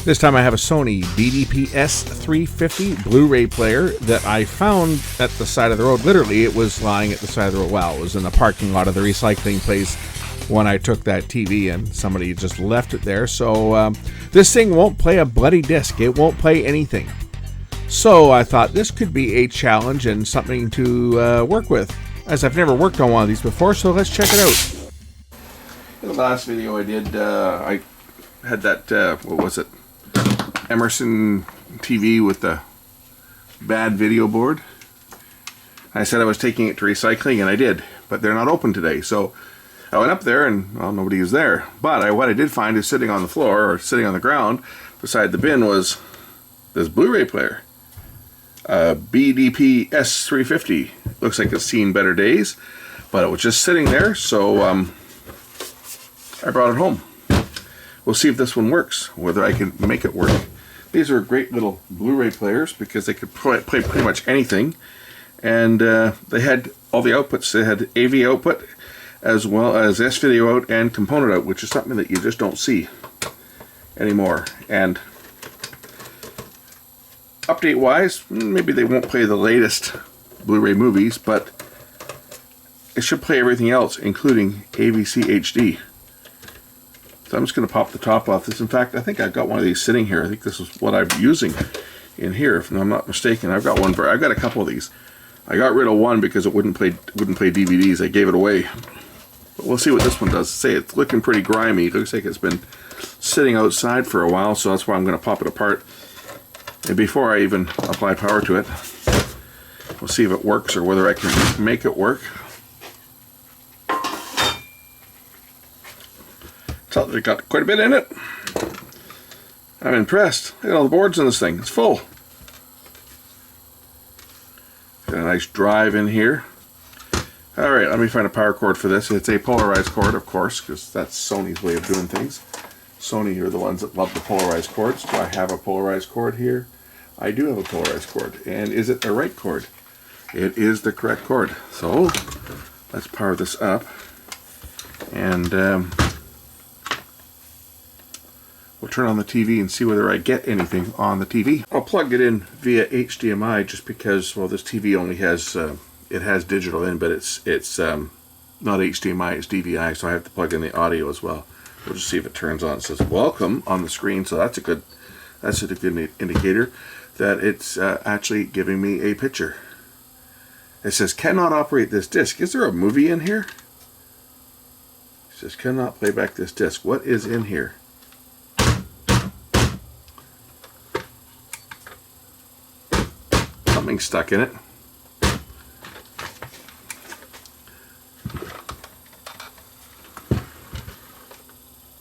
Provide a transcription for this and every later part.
This time I have a Sony BDPS350 Blu-ray player that I found at the side of the road. Literally, it was lying at the side of the road. Well, it was in the parking lot of the recycling place when I took that TV, and somebody just left it there. So this thing won't play a bloody disc. It won't play anything. So I thought this could be a challenge and something to work with, as I've never worked on one of these before, so let's check it out. In the last video I did, I had that, what was it? Emerson TV with the bad video board. I said I was taking it to recycling, and I did, but they're not open today. So I went up there, and well, nobody was there. But what I did find is sitting on the floor, or sitting on the ground beside the bin, was this Blu-ray player. BDPS350. Looks like it's seen better days, but it was just sitting there, so I brought it home. We'll see if this one works, whether I can make it work. These are great little Blu-ray players because they could play pretty much anything, and they had all the outputs. They had AV output as well as S-video out and component out, which is something that you just don't see anymore. And update-wise, maybe they won't play the latest Blu-ray movies, but it should play everything else, including AVC HD. So I'm just going to pop the top off this. In fact, I think I've got one of these sitting here. I think this is what I'm using in here, if I'm not mistaken. I've got a couple of these. I got rid of one because it wouldn't play DVDs. I gave it away. But we'll see what this one does. Say it's looking pretty grimy. It looks like it's been sitting outside for a while, so that's why I'm going to pop it apart. And before I even apply power to it, we'll see if it works or whether I can make it work. So it got quite a bit in it. I'm impressed. Look at all the boards in this thing. It's full. Got a nice drive in here. Alright, let me find a power cord for this. It's a polarized cord, of course, because that's Sony's way of doing things. Sony are the ones that love the polarized cords. Do I have a polarized cord here? I do have a polarized cord. And is it the right cord? It is the correct cord. So let's power this up. And we'll turn on the TV and see whether I get anything on the TV. I'll plug it in via HDMI just because, well, this TV only has, it has digital in, but it's not HDMI, it's DVI, so I have to plug in the audio as well. We'll just see if it turns on. It says welcome on the screen, so that's a good indicator that it's actually giving me a picture. It says cannot operate this disc. Is there a movie in here? It says cannot play back this disc. What is in here? Something stuck in it.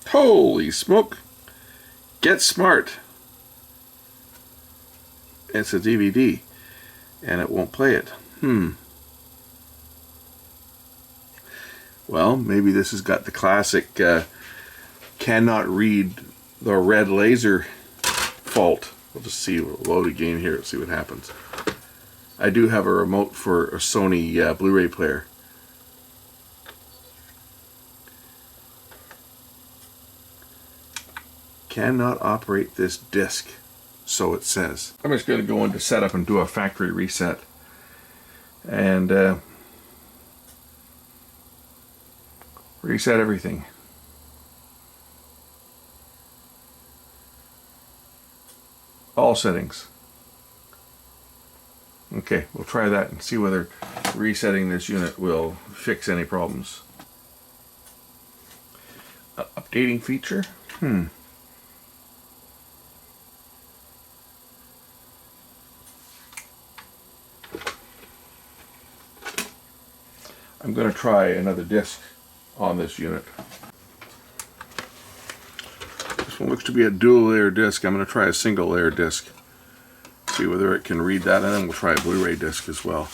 Holy smoke! Get smart. It's a DVD, and it won't play it. Well, maybe this has got the classic cannot read the red laser fault. We'll just see, we'll load again here and see what happens. I do have a remote for a Sony Blu-ray player. Cannot operate this disc, so it says. I'm just going to go into setup and do a factory reset. And reset everything. All settings. Okay, we'll try that and see whether resetting this unit will fix any problems. Updating feature? I'm going to try another disc on this unit. This one looks to be a dual layer disc. I'm going to try a single layer disc. See whether it can read that, and then we'll try a Blu-ray disc as well.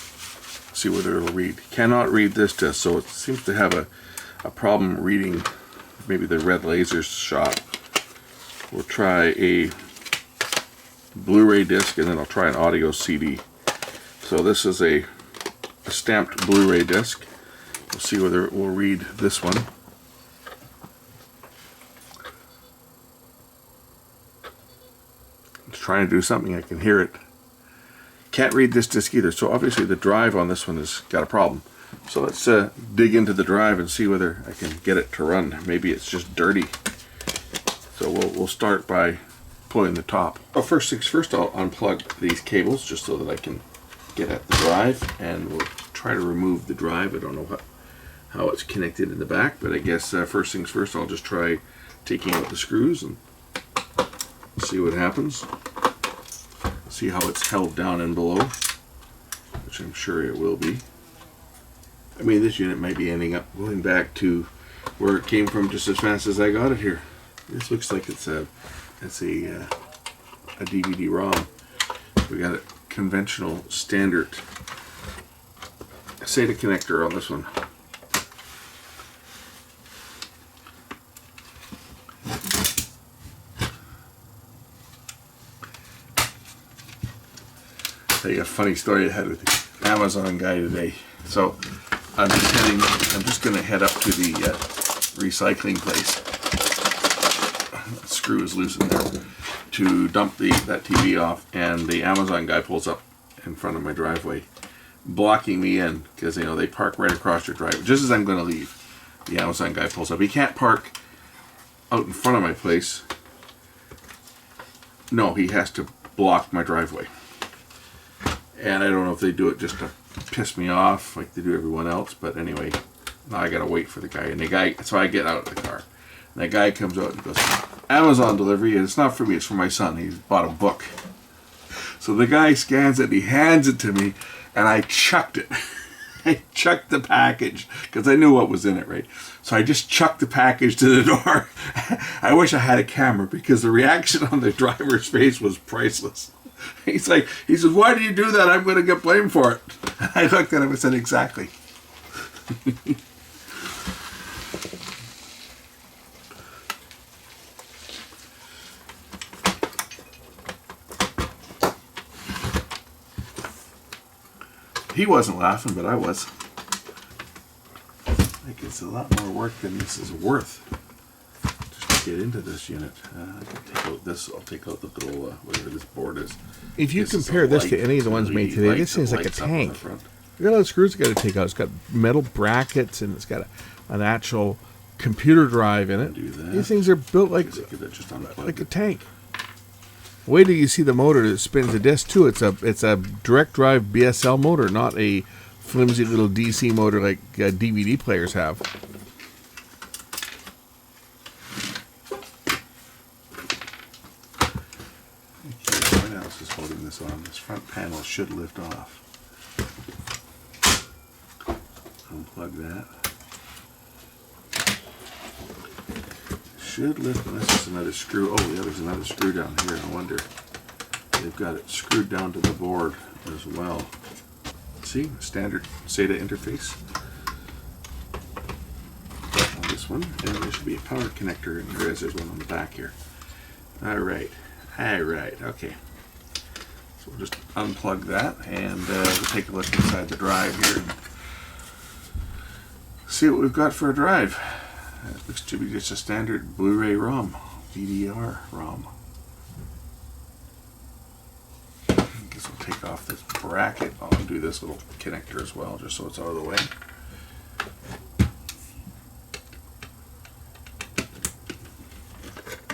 See whether it'll read. Cannot read this disc, so it seems to have a problem reading maybe the red laser shot. We'll try a Blu-ray disc, and then I'll try an audio CD. So this is a stamped Blu-ray disc. We'll see whether it will read this one. It's trying to do something. I can hear it. Can't read this disc either, so obviously the drive on this one has got a problem. So let's dig into the drive and see whether I can get it to run. Maybe it's just dirty. So we'll start by pulling the top. Oh, first things first, I'll unplug these cables just so that I can get at the drive, and we'll try to remove the drive. I don't know how it's connected in the back, but I guess first things first, I'll just try taking out the screws and see what happens. See how it's held down and below, which I'm sure it will be. I mean, this unit might be ending up going back to where it came from just as fast as I got it here. This looks like it's a DVD-ROM. We got a conventional standard SATA connector on this one. Tell you a funny story I had with the Amazon guy today. So I'm just going to head up to the recycling place. That screw is loose in there to dump that TV off, and the Amazon guy pulls up in front of my driveway, blocking me in because they park right across your driveway. Just as I'm going to leave, the Amazon guy pulls up. He can't park out in front of my place. No, he has to block my driveway. And I don't know if they do it just to piss me off like they do everyone else, but anyway, now I gotta wait for the guy. And so I get out of the car. And the guy comes out and goes, Amazon delivery, and it's not for me, it's for my son. He's bought a book. So the guy scans it, and he hands it to me, and I chucked it. I chucked the package, because I knew what was in it, right? So I just chucked the package to the door. I wish I had a camera, because the reaction on the driver's face was priceless. He says, why do you do that? I'm going to get blamed for it. I looked at him and said, exactly. He wasn't laughing, but I was. Like, it's a lot more work than this is worth. Just to get into this unit. I can take out this. I'll take out the little, whatever this board is. If you compare this to any of the ones made today, this thing's like a tank. Look at all the screws it's got to take out. It's got metal brackets, and it's got an actual computer drive in it. These things are built like a tank. Wait till you see the motor that spins the disc too. It's a direct drive BSL motor, not a flimsy little DC motor like DVD players have. Okay, what else is holding this on? This front panel should lift off. Unplug that. Should lift. This is another screw. Oh yeah, there's another screw down here. I wonder. They've got it screwed down to the board as well. See, standard SATA interface on this one, and there should be a power connector, and there's one on the back here. All right, okay. So we'll just unplug that, and we'll take a look inside the drive here and see what we've got for a drive. It looks to be just a standard BluRay ROM, DDR-ROM. I guess I'll take off this bracket. I'll undo this little connector as well, just so it's out of the way.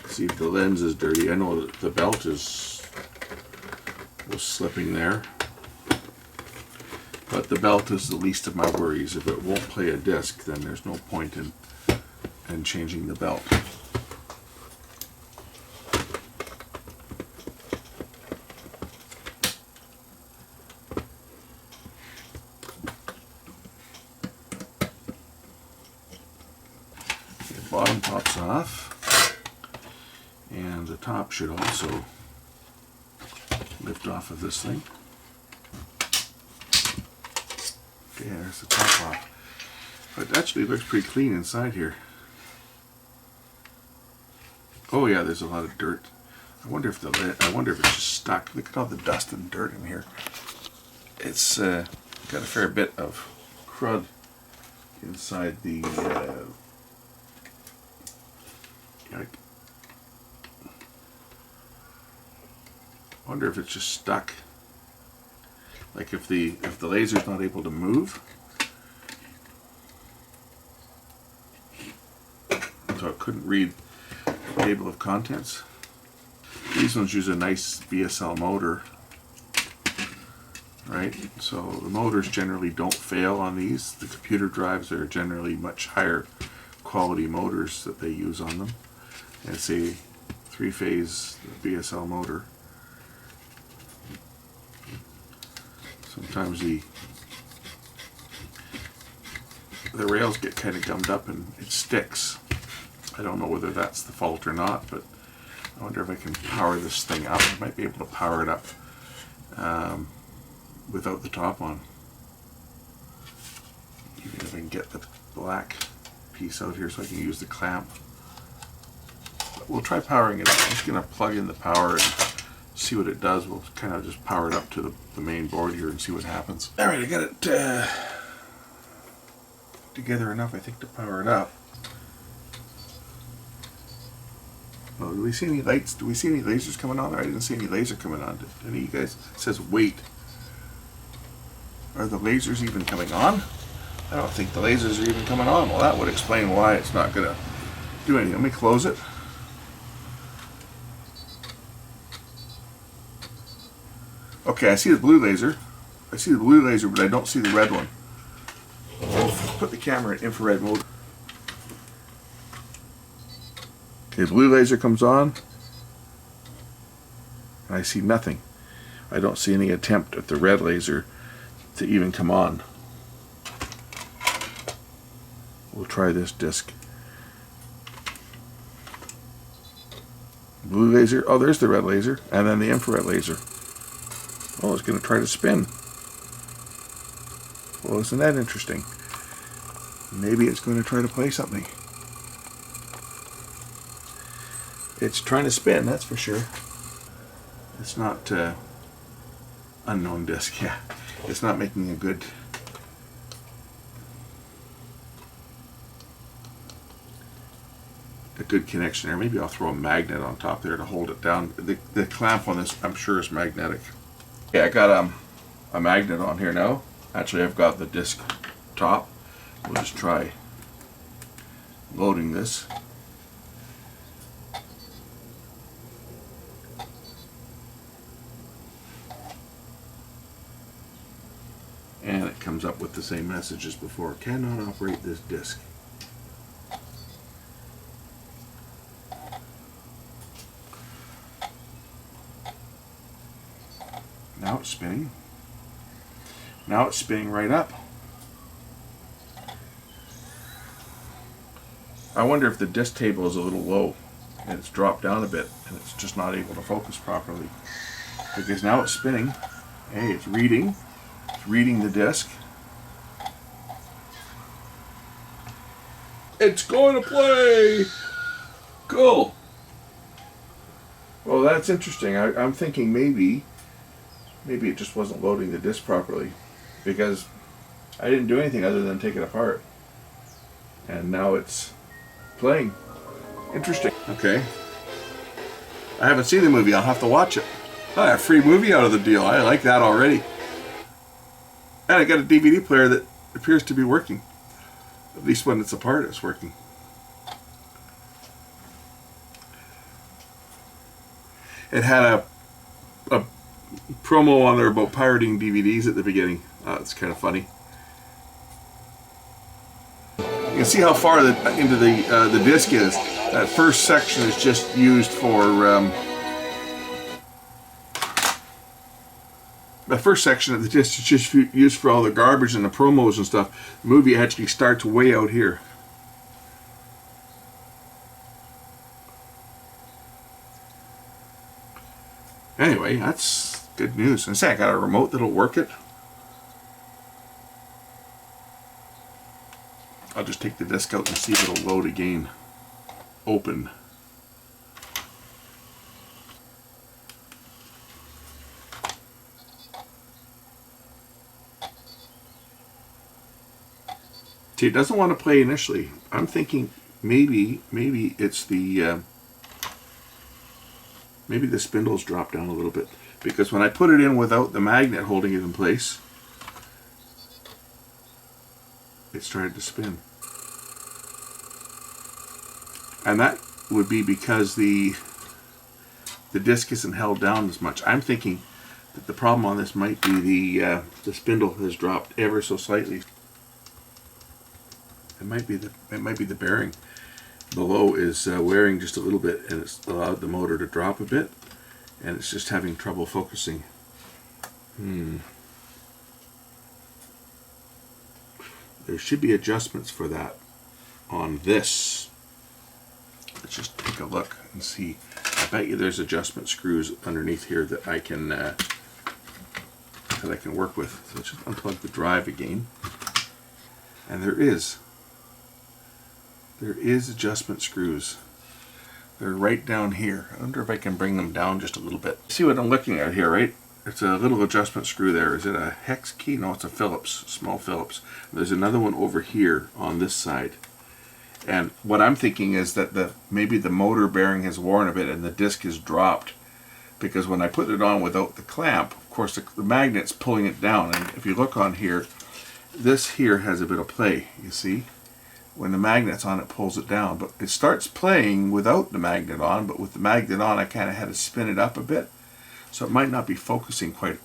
See if the lens is dirty. I know that the belt was slipping there, but the belt is the least of my worries. If it won't play a disc, then there's no point in changing the belt. The bottom pops off, and the top should also lift off of this thing. Okay, there's the top off. But it actually looks pretty clean inside here. Oh yeah, there's a lot of dirt. I wonder if it's just stuck. Look at all the dust and dirt in here. It's got a fair bit of crud inside the wonder if it's just stuck. Like if the laser's not able to move. So it couldn't read the table of contents. These ones use a nice VSL motor, right? So the motors generally don't fail on these. The computer drives are generally much higher quality motors that they use on them. And it's a 3-phase VSL motor. Sometimes the rails get kind of gummed up and it sticks. I don't know whether that's the fault or not, but I wonder if I can power this thing up. I might be able to power it up without the top on. Even if I can get the black piece out here so I can use the clamp. But we'll try powering it up. I'm just going to plug in the power and see what it does. We'll kind of just power it up to the main board here and see what happens. Alright, I got it together enough, I think, to power it up. Oh, do we see any lights? Do we see any lasers coming on there? I didn't see any laser coming on. Did any of you guys? It says wait. Are the lasers even coming on? I don't think the lasers are even coming on. Well, that would explain why it's not going to do anything. Let me close it. Okay, I see the blue laser. I see the blue laser, but I don't see the red one. Put the camera in infrared mode. Okay, the blue laser comes on. I see nothing. I don't see any attempt at the red laser to even come on. We'll try this disc. Blue laser. Oh, there's the red laser. And then the infrared laser. Oh, it's going to try to spin. Well, isn't that interesting? Maybe it's going to try to play something. It's trying to spin, that's for sure. It's not unknown disk, yeah. It's not making a good connection there. Maybe I'll throw a magnet on top there to hold it down. The clamp on this, I'm sure, is magnetic. Yeah, I got a magnet on here now. Actually, I've got the disc top. We'll just try loading this. And it comes up with the same message as before. Cannot operate this disk. Now it's spinning. Now it's spinning right up. I wonder if the disk table is a little low and it's dropped down a bit and it's just not able to focus properly. Because now it's spinning. Hey, it's reading. It's reading the disk. It's going to play! Cool. Well, that's interesting. I'm thinking maybe it just wasn't loading the disk properly, because I didn't do anything other than take it apart. And now it's playing. Interesting. Okay. I haven't seen the movie. I'll have to watch it. Oh, a free movie out of the deal. I like that already. And I got a DVD player that appears to be working. At least when it's apart, it's working. It had a promo on there about pirating DVDs at the beginning. It's kind of funny. You can see how far into the disc is. That first section is just used for the first section of the disc is just used for all the garbage and the promos and stuff. The movie actually starts way out here. Anyway, that's good news. And say I got a remote that'll work it. I'll just take the disc out and see if it'll load again. Open. See, it doesn't want to play initially. I'm thinking maybe it's the Maybe the spindle's dropped down a little bit, because when I put it in without the magnet holding it in place, it started to spin. And that would be because the disc isn't held down as much. I'm thinking that the problem on this might be the spindle has dropped ever so slightly. It might be the bearing below is wearing just a little bit, and it's allowed the motor to drop a bit, and it's just having trouble focusing. There should be adjustments for that on this. Let's just take a look and see. I bet you there's adjustment screws underneath here that I can work with. So let's just unplug the drive again, and there is adjustment screws. They're right down here. I wonder if I can bring them down just a little bit. See what I'm looking at here, right? It's a little adjustment screw there. Is it a hex key? No, it's a Phillips, small Phillips. There's another one over here on this side. And what I'm thinking is that maybe the motor bearing has worn a bit and the disc is dropped, because when I put it on without the clamp, of course the magnet's pulling it down. And if you look on here, this here has a bit of play, you see? When the magnet's on, it pulls it down. But it starts playing without the magnet on, but with the magnet on, I kind of had to spin it up a bit. So it might not be focusing quite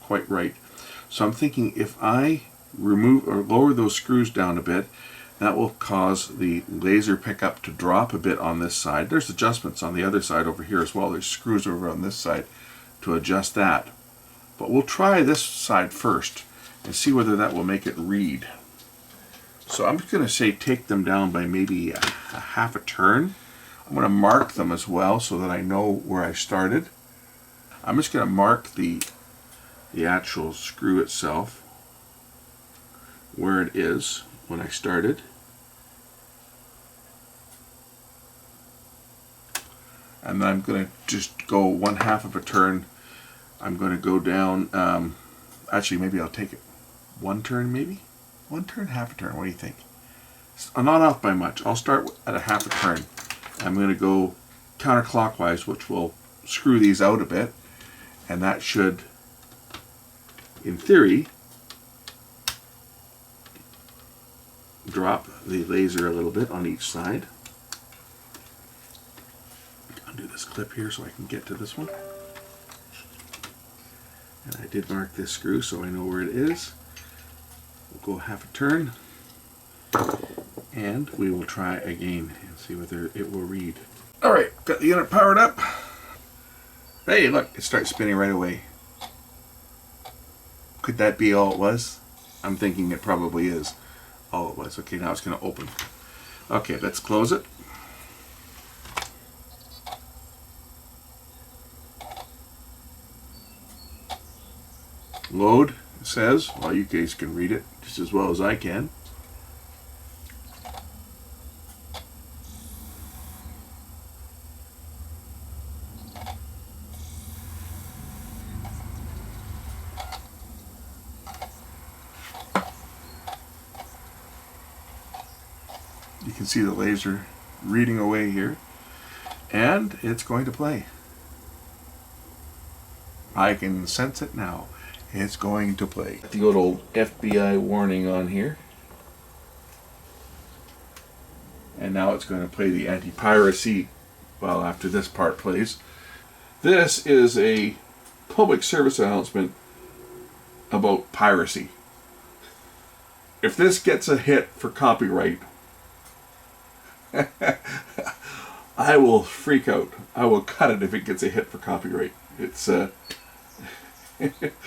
right. So I'm thinking if I remove or lower those screws down a bit, that will cause the laser pickup to drop a bit on this side. There's adjustments on the other side over here as well. There's screws over on this side to adjust that. But we'll try this side first and see whether that will make it read. So I'm just going to say take them down by maybe a half a turn. I'm going to mark them as well so that I know where I started. I'm just going to mark the actual screw itself, where it is when I started. And then I'm going to just go 1/2 of a turn. I'm going to go down, actually maybe I'll take it 1 turn maybe? 1 turn, half a turn, what do you think? I'm not off by much. I'll start at a half a turn. I'm going to go counterclockwise, which will screw these out a bit, and that should, in theory, drop the laser a little bit on each side. Undo this clip here so I can get to this one. And I did mark this screw so I know where it is. We'll go half a turn, and we will try again and see whether it will read. Alright, got the unit powered up. Hey, look, it starts spinning right away. Could that be all it was? I'm thinking it probably is all it was. Okay, now it's going to open. Okay, let's close it. Load, it says. Well, you guys can read it just as well as I can. You can see the laser reading away here, and it's going to play. I can sense it now. It's going to play. The good old FBI warning on here. And now it's going to play the anti-piracy well after this part plays. This is a public service announcement about piracy. If this gets a hit for copyright, I will freak out. I will cut it if it gets a hit for copyright. It's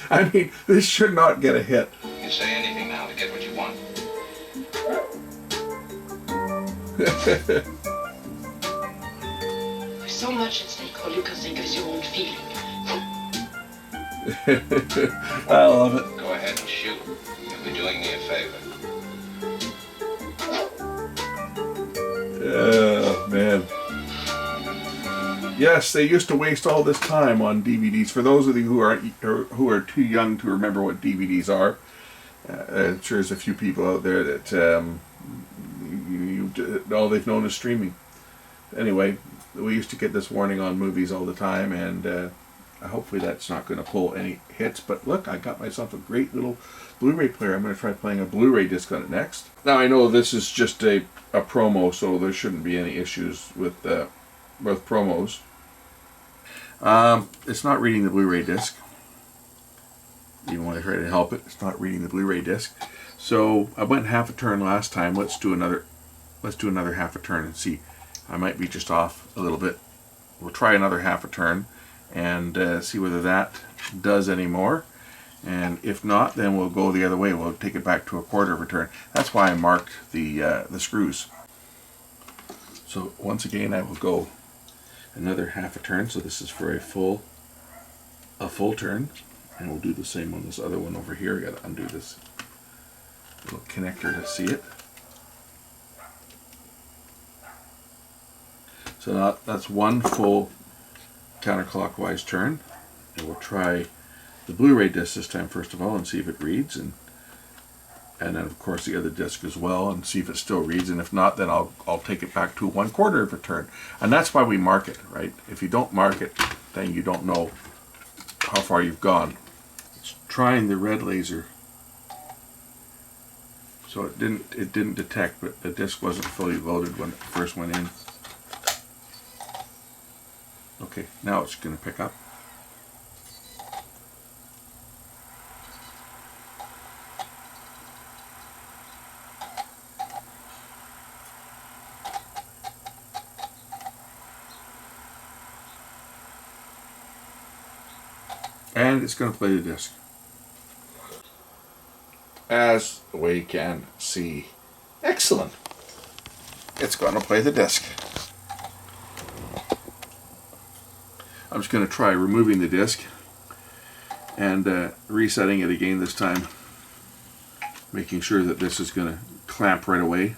I mean, this should not get a hit. You say anything now to get what you want. There's so much at stake, all you can think of is your own feeling. I love it. Go ahead and shoot. You'll be doing me a favor. Oh, man. Yes, they used to waste all this time on DVDs. For those of you who are too young to remember what DVDs are, I'm sure there's a few people out there that all they've known is streaming. Anyway, We used to get this warning on movies all the time, and hopefully that's not going to pull any hits. But look, I got myself a great little Blu-ray player. I'm going to try playing a Blu-ray disc on it next. Now I know this is just a promo, so there shouldn't be any issues with promos. It's not reading the Blu-ray disc. Even when I try to help it, it's not reading the Blu-ray disc. So I went half a turn last time. Let's do another half a turn and see. I might be just off a little bit. We'll try another half a turn and see whether that does any more. And if not, then we'll go the other way. We'll take it back to a quarter of a turn. That's why I marked the screws. So once again, I will go another half a turn. So this is for a full turn, and we'll do the same on this other one over here. I got to undo this little connector to see it. So now that's one full counterclockwise turn, and we'll try the Blu-ray disc this time first of all and see if it reads, and then of course the other disc as well, and see if it still reads. And if not, then I'll take it back to 1/4 of a turn. And that's why we mark it, right? If you don't mark it, then you don't know how far you've gone. It's trying the red laser. So it didn't detect, but the disc wasn't fully loaded when it first went in. Okay, now it's going to pick up. And it's going to play the disc. As we can see, excellent. It's going to play the disc. I'm just going to try removing the disc and resetting it again this time, making sure that this is going to clamp right away.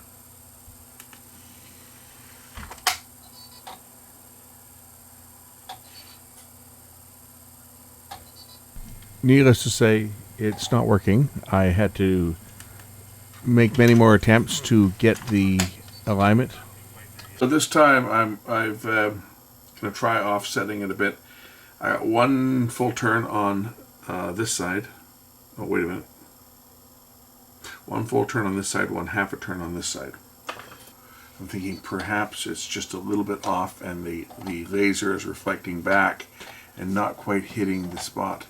Needless to say, it's not working. I had to make many more attempts to get the alignment. So this time I've going to try offsetting it a bit. I got one full turn on this side. Oh, wait a minute. One full turn on this side, one half a turn on this side. I'm thinking perhaps it's just a little bit off and the laser is reflecting back and not quite hitting the spot,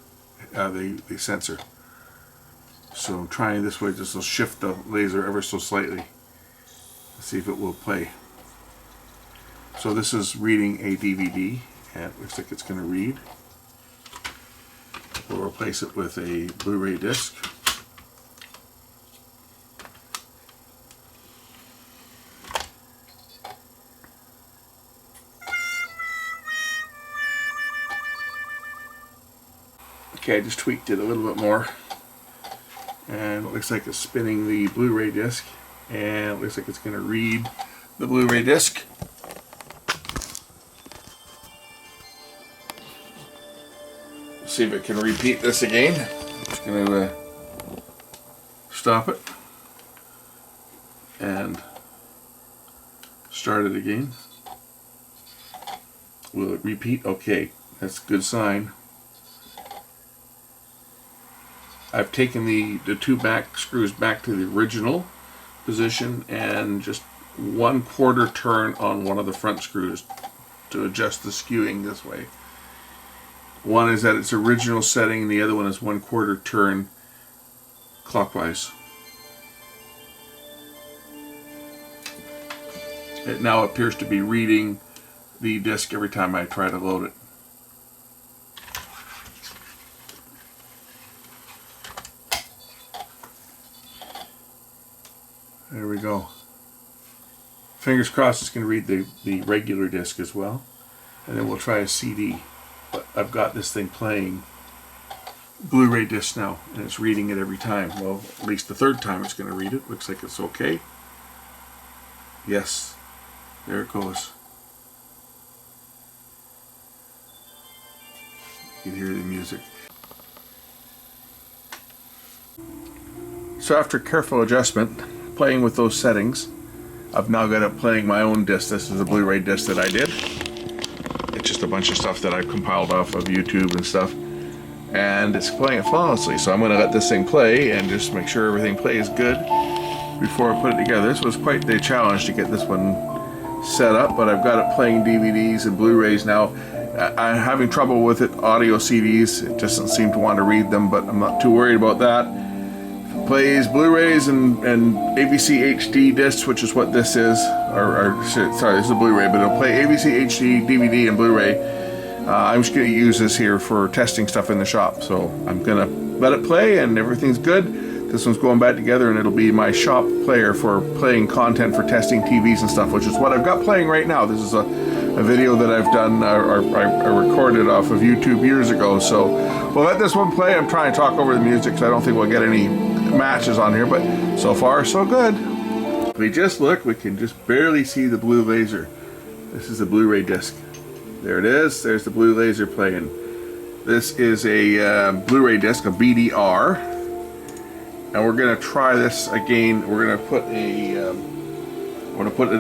the sensor. So I'm trying this way, just to shift the laser ever so slightly. Let's see if it will play. So this is reading a DVD, and it looks like it's going to read. We'll replace it with a Blu-ray disc. Okay, I just tweaked it a little bit more, and it looks like it's spinning the Blu-ray disc, and it looks like it's going to read the Blu-ray disc. See if it can repeat this again. I'm just going to stop it and start it again. Will it repeat? Okay, that's a good sign. I've taken the two back screws back to the original position and just 1/4 turn on one of the front screws to adjust the skewing this way. One is at its original setting and the other one is 1/4 turn clockwise. It now appears to be reading the disc every time I try to load it. There we go. Fingers crossed it's going to read the regular disc as well. And then we'll try a CD. But I've got this thing playing Blu-ray disc now, and it's reading it every time. Well, at least the third time it's going to read it. Looks like it's okay. Yes. There it goes. You can hear the music. So after careful adjustment, playing with those settings, I've now got it playing my own disc. This is a Blu-ray disc that I did. a bunch of stuff that I've compiled off of YouTube and stuff, and it's playing it flawlessly. So I'm going to let this thing play and just make sure everything plays good before I put it together. This was quite the challenge to get this one set up, but I've got it playing DVDs and Blu-rays now. I'm having trouble with it, audio CDs. It just doesn't seem to want to read them, but I'm not too worried about that. It plays Blu-rays and AVC HD discs, which is what this is. Sorry, this is a Blu-ray, but it'll play AVC HD, DVD, and Blu-ray. I'm just going to use this here for testing stuff in the shop. So I'm going to let it play, and everything's good. This one's going back together, and it'll be my shop player for playing content for testing TVs and stuff, which is what I've got playing right now. This is a video that I've done, I recorded off of YouTube years ago. So we'll let this one play. I'm trying to talk over the music because I don't think we'll get any matches on here, but so far so good. If we just look, we can just barely see the blue laser. This is the Blu-ray disc. There it is. There's the blue laser playing. This is a Blu-ray disc, a BDR. And we're going to try this again. We're going to put an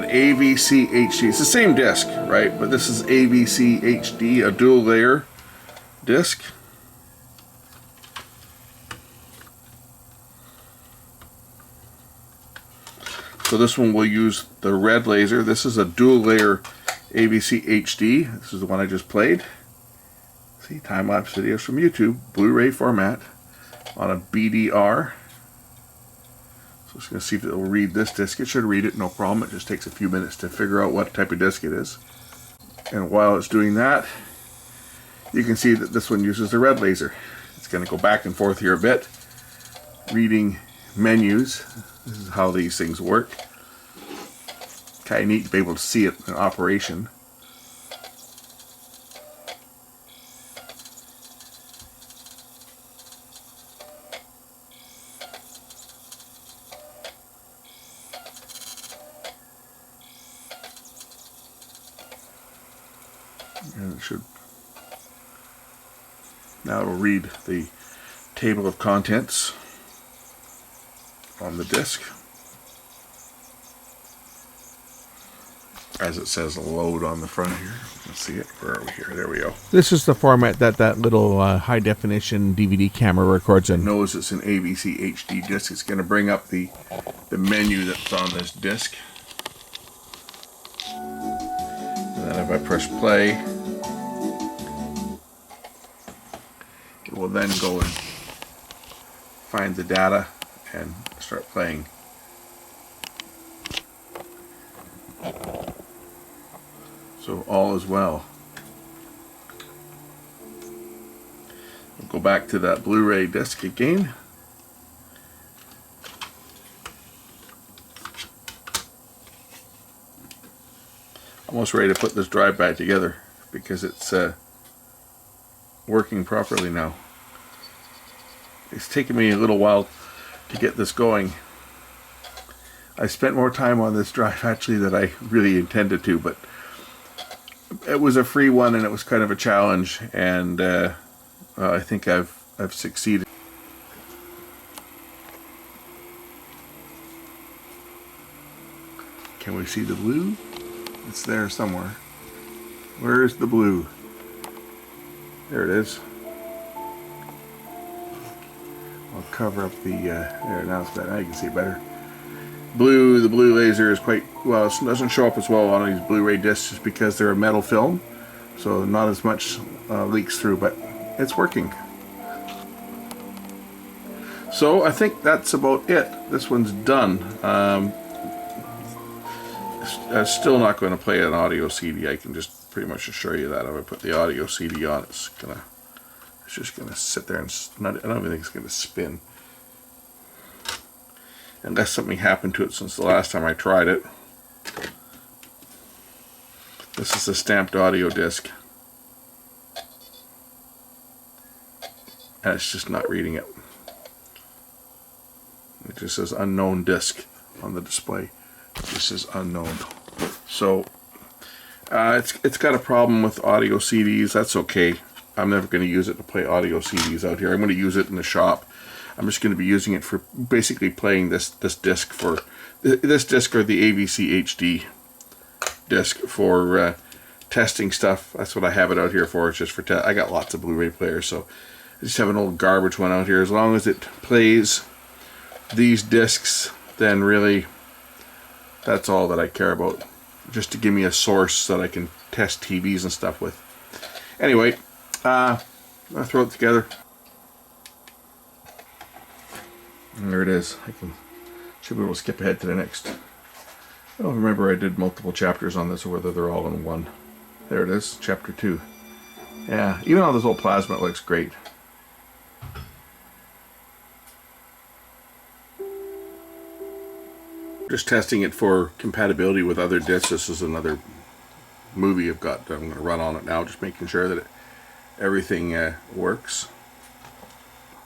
AVC HD. It's the same disc, right? But this is AVC HD, a dual layer disc. So this one will use the red laser. This is a dual layer AVC HD. This is the one I just played. See, time-lapse videos from YouTube, Blu-ray format on a BDR. So just going to see if it will read this disc. It should read it, no problem. It just takes a few minutes to figure out what type of disc it is. And while it's doing that, you can see that this one uses the red laser. It's going to go back and forth here a bit, reading menus. This is how these things work. Kind of neat to be able to see it in operation. And it should, now it'll read the table of contents on the disc as it says load on the front here. Let's see it. Where are we here? There we go. This is the format that little high definition DVD camera records in. It knows it's an AVC HD disc. It's going to bring up the menu that's on this disc. And then if I press play, it will then go and find the data and start playing. So all is well. We'll go back to that Blu-ray disc again. Almost ready to put this drive back together because it's working properly now. It's taken me a little while to get this going. I spent more time on this drive actually than I really intended to, but it was a free one and it was kind of a challenge, and I think I've succeeded. Can we see the blue? It's there somewhere. Where's the blue? There it is. I'll cover up the, there, now it's better. Now you can see it better. The blue laser is quite, well, it doesn't show up as well on these Blu-ray discs just because they're a metal film. So not as much leaks through, but it's working. So I think that's about it. This one's done. I'm still not going to play an audio CD. I can just pretty much assure you that if I put the audio CD on, it's just gonna sit there and I don't even think it's gonna spin unless something happened to it since the last time I tried it. This is a stamped audio disc, and it's just not reading it. It just says unknown disc on the display. This is unknown. So it's got a problem with audio CDs. That's okay. I'm never going to use it to play audio CDs out here. I'm going to use it in the shop. I'm just going to be using it for basically playing this disc or the AVC HD disc for testing stuff. That's what I have it out here for. It's just for I got lots of Blu-ray players, so I just have an old garbage one out here. As long as it plays these discs, then really that's all that I care about. Just to give me a source that I can test TVs and stuff with. Anyway, I'll throw it together. And there it is. Should be able to skip ahead to the next. I don't remember I did multiple chapters on this or whether they're all in one. There it is, chapter 2. Yeah, even on this old plasma it looks great. Just testing it for compatibility with other discs. This is another movie I've got. I'm going to run on it now, just making sure that everything works.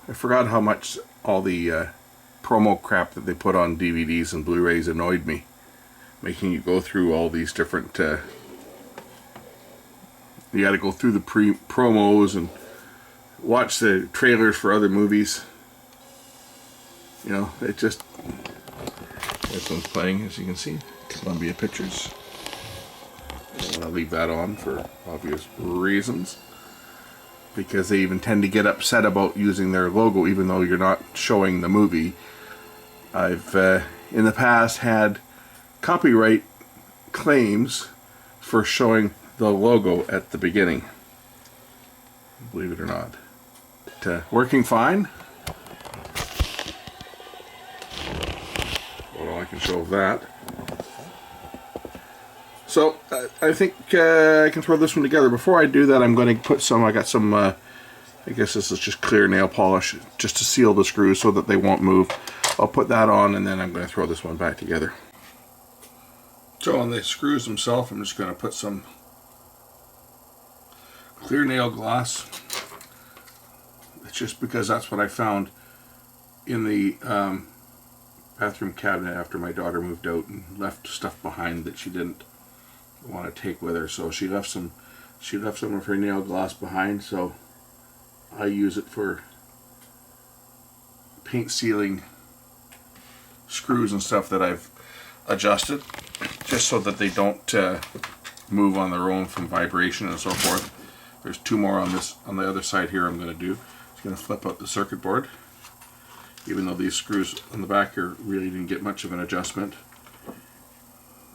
I forgot how much all the promo crap that they put on DVDs and Blu-rays annoyed me. Making you go through all these different... you got to go through the promos and watch the trailers for other movies. You know, it just... This one's playing, as you can see. Columbia Pictures. I want to leave that on for obvious reasons. Because they even tend to get upset about using their logo even though you're not showing the movie. I've in the past had copyright claims for showing the logo at the beginning. Believe it or not. But, working fine. Well, I can show that. So, I think I can throw this one together. Before I do that, I'm going to put some, I got some, I guess this is just clear nail polish, just to seal the screws so that they won't move. I'll put that on and then I'm going to throw this one back together. So on the screws themselves, I'm just going to put some clear nail gloss. It's just because that's what I found in the bathroom cabinet after my daughter moved out and left stuff behind that she didn't want to take with her. So she left some of her nail gloss behind, so I use it for paint sealing screws and stuff that I've adjusted, just so that they don't move on their own from vibration and so forth. There's 2 more on the other side here I'm going to do. Just going to flip out the circuit board. Even though these screws on the back here really didn't get much of an adjustment,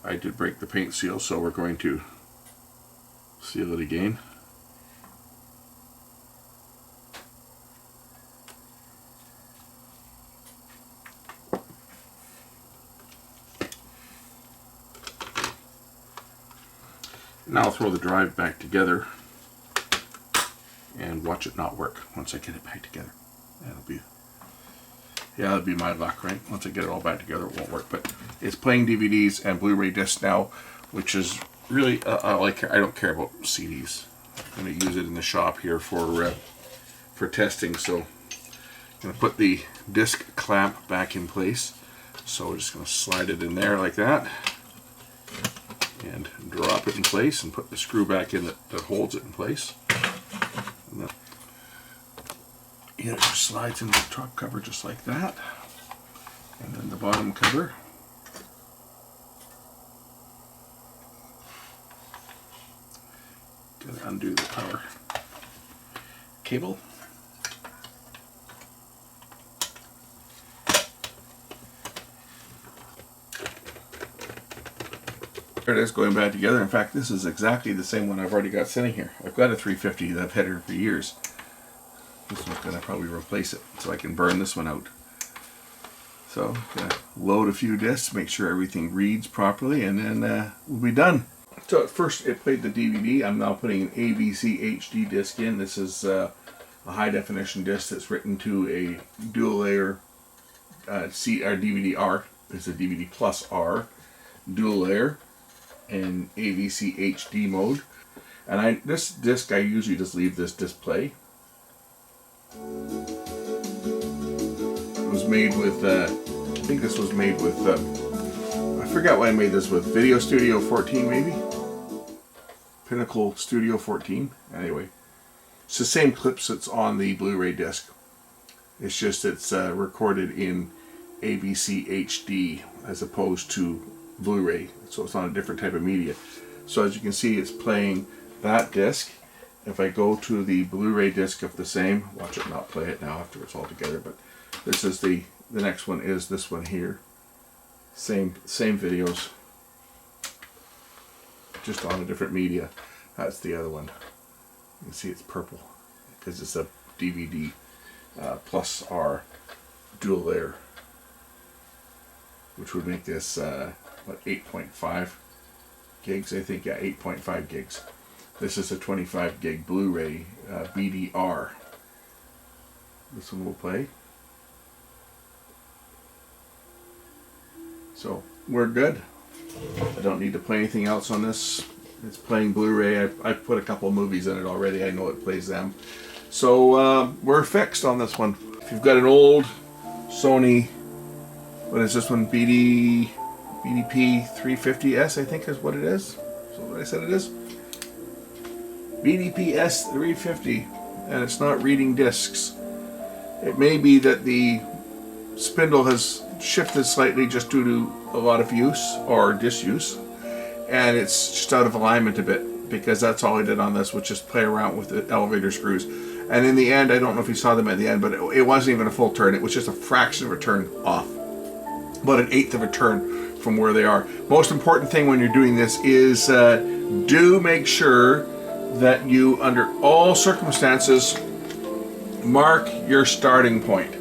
I did break the paint seal, so we're going to seal it again. Now I'll throw the drive back together and watch it not work once I get it back together. That'll be my luck, right? Once I get it all back together, it won't work. But it's playing DVDs and Blu-ray discs now, which is really I don't care about CDs. I'm going to use it in the shop here for testing. So I'm going to put the disc clamp back in place. So we're just going to slide it in there like that, and drop it in place, and put the screw back in that holds it in place. And then it just slides into the top cover just like that, and then the bottom cover. Gotta undo the power cable. There it is, going back together. In fact, this is exactly the same one I've already got sitting here. I've got a 350 that I've had here for years. This one's going to probably replace it, so I can burn this one out. So, going to load a few discs, make sure everything reads properly, and then we'll be done. So at first it played the DVD. I'm now putting an ABC HD disc in. This is a high definition disc that's written to a dual layer DVD R. It's a DVD plus R dual layer in AVC HD mode. And this disc, I usually just leave this display. It was made with, I think this was made with, I forgot what I made this with, Video Studio 14 maybe? Pinnacle Studio 14, anyway. It's the same clips that's on the Blu-ray disc. It's just it's recorded in AVC HD as opposed to Blu-ray, so it's on a different type of media. So as you can see, it's playing that disc. If I go to the Blu-ray disc of the same, watch it not play it now after it's all together, but this is the next one is this one here. Same videos, just on a different media. That's the other one. You can see it's purple because it's a DVD plus R dual layer, which would make this what, 8.5 gigs, I think. Yeah, 8.5 gigs. This is a 25 gig Blu-ray BDR. This one will play. So we're good. I don't need to play anything else on this. It's playing Blu-ray. I've put a couple of movies in it already. I know it plays them. So we're fixed on this one. If you've got an old Sony, what is this one? BDP350S, I think is what it is. So what I said it is? BDPS350, and it's not reading discs. It may be that the spindle has shifted slightly just due to a lot of use or disuse, and it's just out of alignment a bit, because that's all I did on this, was just play around with the elevator screws. And in the end, I don't know if you saw them at the end, but it wasn't even a full turn. It was just a fraction of a turn off, about an eighth of a turn from where they are. Most important thing when you're doing this is do make sure that you, under all circumstances, mark your starting point.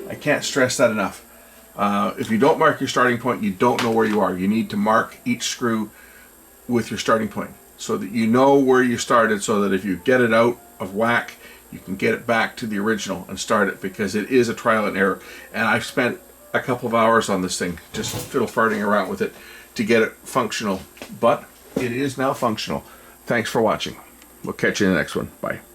I can't stress that enough. If you don't mark your starting point, you don't know where you are. You need to mark each screw with your starting point so that you know where you started, so that if you get it out of whack, you can get it back to the original and start it, because it is a trial and error. And I've spent a couple of hours on this thing, just fiddle farting around with it to get it functional. But it is now functional. Thanks for watching. We'll catch you in the next one. Bye.